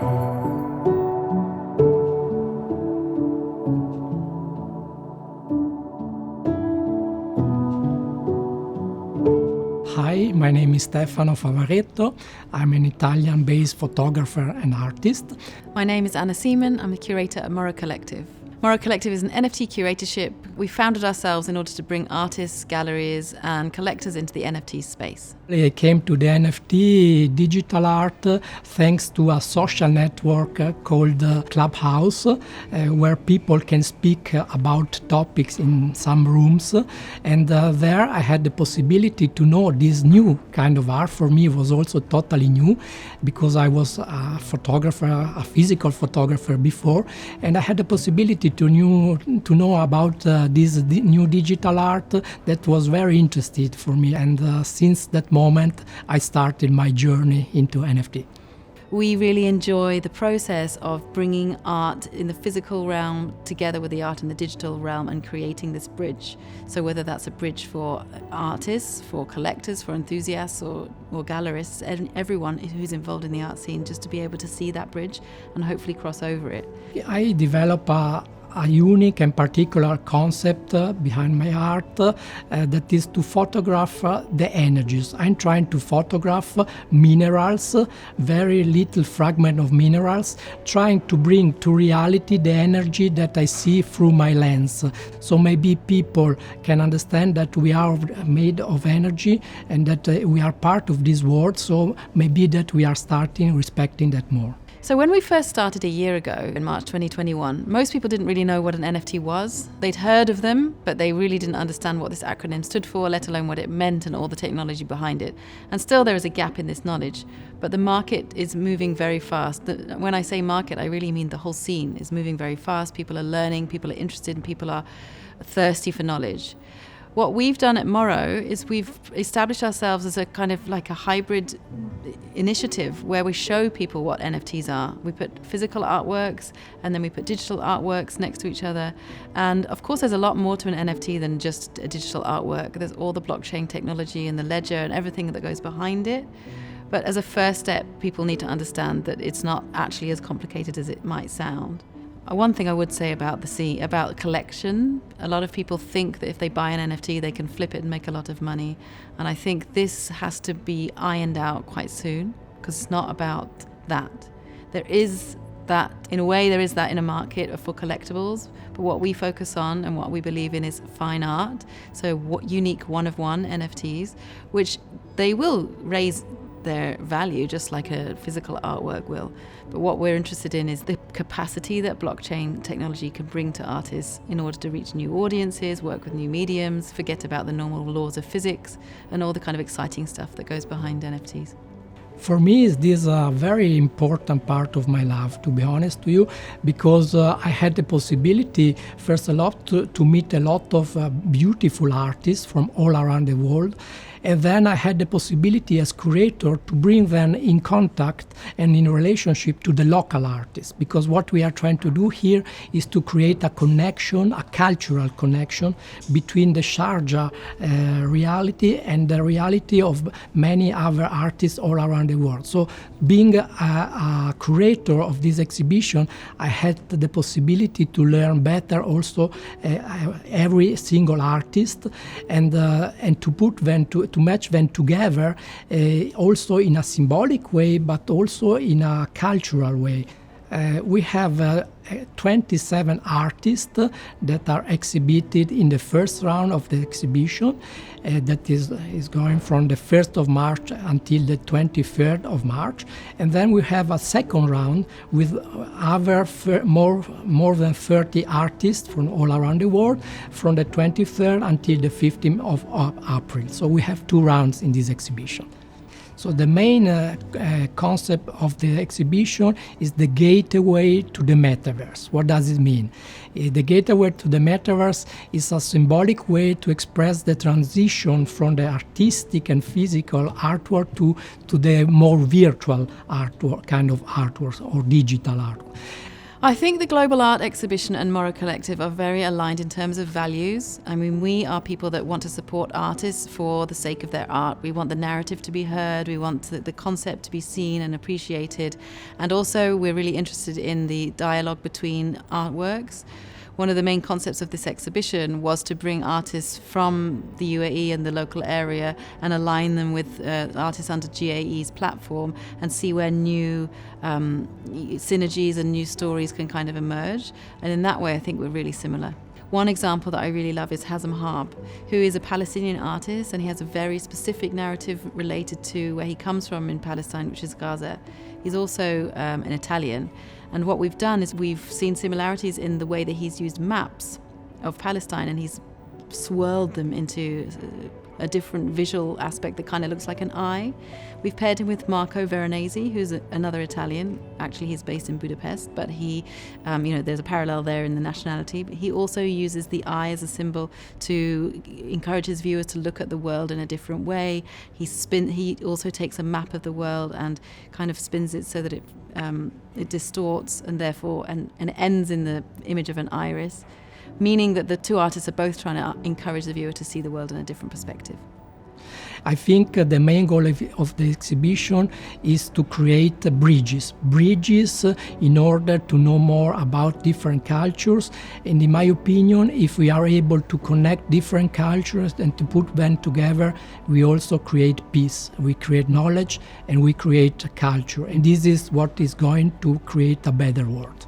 Hi, my name is Stefano Favaretto. I'm an Italian-based photographer and artist. My name is Anna Seaman. I'm the curator at MORROW Collective. MORROW Collective is an NFT curatorship. We founded ourselves in order to bring artists, galleries and collectors into the NFT space. I came to the NFT digital art thanks to a social network called Clubhouse, where people can speak about topics in some rooms. And there I had the possibility to know this new kind of art. For me, it was also totally new because I was a photographer, a physical photographer before, and I had the possibility to know about this new digital art that was very interesting for me. And since that moment, I started my journey into NFT. We really enjoy the process of bringing art in the physical realm together with the art in the digital realm and creating this bridge. So whether that's a bridge for artists, for collectors, for enthusiasts or gallerists, and everyone who's involved in the art scene, just to be able to see that bridge and hopefully cross over it. I develop a unique and particular concept behind my art that is to photograph the energies. I'm trying to photograph minerals, very little fragment of minerals, trying to bring to reality the energy that I see through my lens. So maybe people can understand that we are made of energy and that we are part of this world, so maybe that we are starting respecting that more. So when we first started a year ago, in March 2021, most people didn't really know what an NFT was. They'd heard of them, but they really didn't understand what this acronym stood for, let alone what it meant and all the technology behind it. And still there is a gap in this knowledge, but the market is moving very fast. When I say market, I really mean the whole scene is moving very fast. People are learning, people are interested, and people are thirsty for knowledge. What we've done at MORROW is we've established ourselves as a kind of like a hybrid initiative where we show people what NFTs are. We put physical artworks and then we put digital artworks next to each other. And of course, there's a lot more to an NFT than just a digital artwork. There's all the blockchain technology and the ledger and everything that goes behind it. But as a first step, people need to understand that it's not actually as complicated as it might sound. One thing I would say about about collection, a lot of people think that if they buy an NFT, they can flip it and make a lot of money. And I think this has to be ironed out quite soon because it's not about that. There is that, in a way, there is that in a market for collectibles. But what we focus on and what we believe in is fine art. So unique one-of-one NFTs, which they will raise their value just like a physical artwork will. But what we're interested in is the capacity that blockchain technology can bring to artists in order to reach new audiences, work with new mediums, forget about the normal laws of physics and all the kind of exciting stuff that goes behind NFTs. For me, this is a very important part of my life, to be honest with you, because I had the possibility, first of all, to meet a lot of beautiful artists from all around the world. And then I had the possibility as curator to bring them in contact and in relationship to the local artists, because what we are trying to do here is to create a connection, a cultural connection between the Sharjah reality and the reality of many other artists all around the world. So being a curator of this exhibition, I had the possibility to learn better also every single artist and to put them to match them together also in a symbolic way, but also in a cultural way. We have 27 artists that are exhibited in the first round of the exhibition that is going from the 1st of March until the 23rd of March. And then we have a second round with other more than 30 artists from all around the world from the 23rd until the 15th of April. So we have 2 rounds in this exhibition. So the main concept of the exhibition is the gateway to the Metaverse. What does it mean? The gateway to the Metaverse is a symbolic way to express the transition from the artistic and physical artwork to the more virtual artwork, kind of artwork or digital artwork. I think the Global Art Exhibition and MORROW Collective are very aligned in terms of values. I mean, we are people that want to support artists for the sake of their art. We want the narrative to be heard, we want the concept to be seen and appreciated, and also we're really interested in the dialogue between artworks. One of the main concepts of this exhibition was to bring artists from the UAE and the local area and align them with artists under GAE's platform and see where new synergies and new stories can kind of emerge. And in that way, I think we're really similar. One example that I really love is Hazem Harb, who is a Palestinian artist, and he has a very specific narrative related to where he comes from in Palestine, which is Gaza. He's also an Italian. And what we've done is we've seen similarities in the way that he's used maps of Palestine, and he's swirled them into a different visual aspect that kind of looks like an eye. We've paired him with Marco Veronese, who's another Italian. Actually, he's based in Budapest, but he, there's a parallel there in the nationality. But he also uses the eye as a symbol to encourage his viewers to look at the world in a different way. He also takes a map of the world and kind of spins it so that it distorts and therefore and it ends in the image of an iris, meaning that the two artists are both trying to encourage the viewer to see the world in a different perspective. I think the main goal of the exhibition is to create bridges in order to know more about different cultures. And in my opinion, if we are able to connect different cultures and to put them together, we also create peace, we create knowledge, and we create culture. And this is what is going to create a better world.